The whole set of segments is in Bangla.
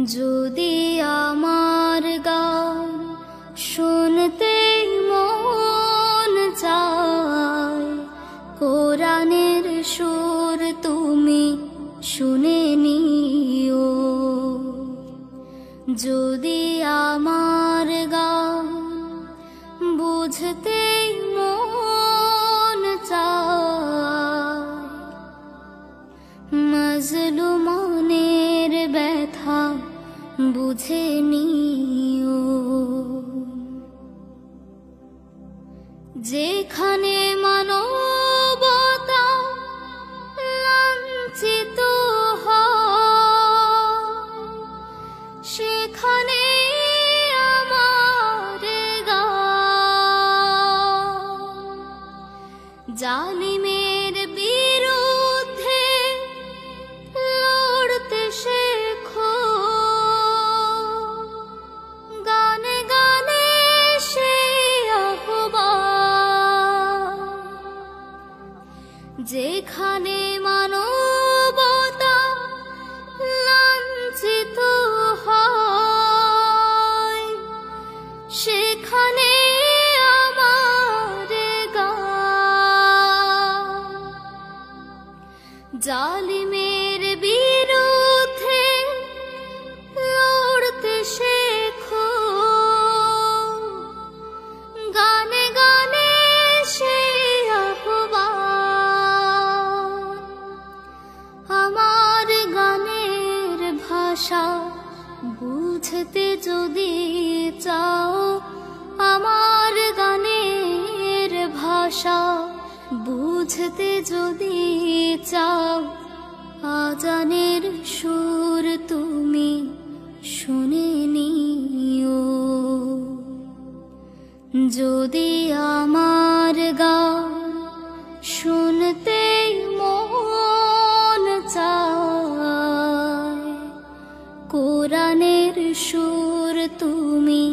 যদি আমার গান শুনতে মন চায়, কোরআনের সুর তুমি শুনে নিও। যদি আমার গান বুঝতে মন চায়, মাজলুমানের ব্যথা বুঝে নিও। যেখানে মানবতা লাঞ্ছিত হয়, সেখানে আমার গান জালিমের বিরুদ্ধে লড়তে শেখো। গানে গানে সে আহ্বান, যেখানে মানবতা লাঞ্ছিত হয়, সেখানে আমার গান জালিমের বিরুদ্ধে লড়তে শেখো। গানে গানে সে আহ্বান, আমার গানের ভাষা বুঝতে যদি চাও, আমার গানের ভাষা বুঝতে যদি চাও, আজানের সুর তুমি শুনে নিও। যদি আমার গান শুনতে মন চায়, কোরআনের সুর তুমি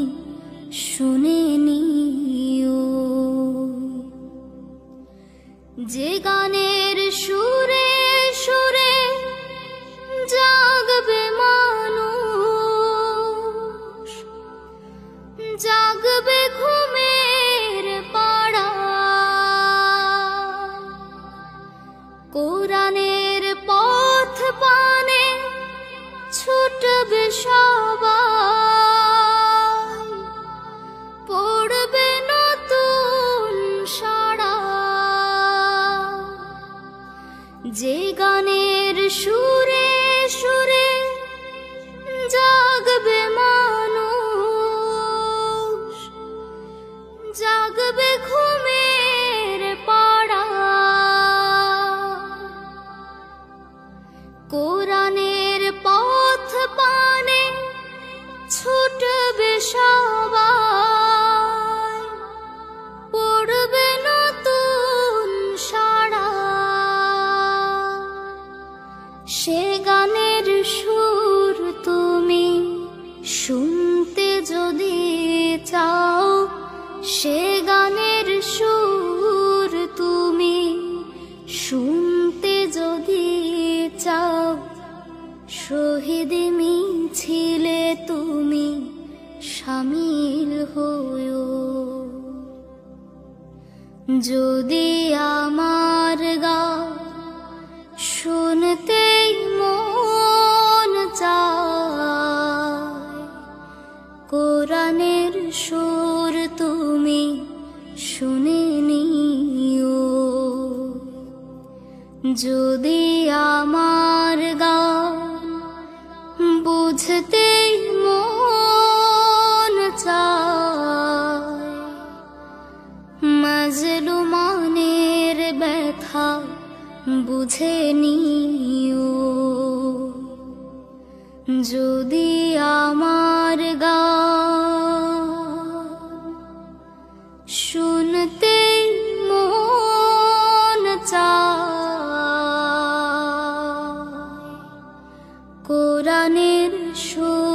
শুনে নিও। যে গানের সুরে সুরে জাগবে মানুষ, জাগবে ঘুমের পাড়া, কোরআনের পথ পানে ছুটবে সবাই, পড়বে নতুন সাড়া। যে গানের সুরে সুরে জাগবে মানুষ, জাগবে ঘুমের পাড়া, কোরআনের পথ পানে ছুটবে সবাই, পড়বে নতুন সাড়া। সে গানের সুর তুমি শুনতে যদি চাও, সে গানের সুর তুমি শুনতে যদি চাও, শহীদ মিছিলে তুমি শামিল হও। যদি আমার গান শুনতে মন চায়, কোরআনের সুর তুমি শুনে নিও। যদি আমার গান বুঝতে মন চায়, মাজলুমানের ব্যথা বুঝে নিও। যদি আমার গান শুনতে মন চায়, কোরআনের সুর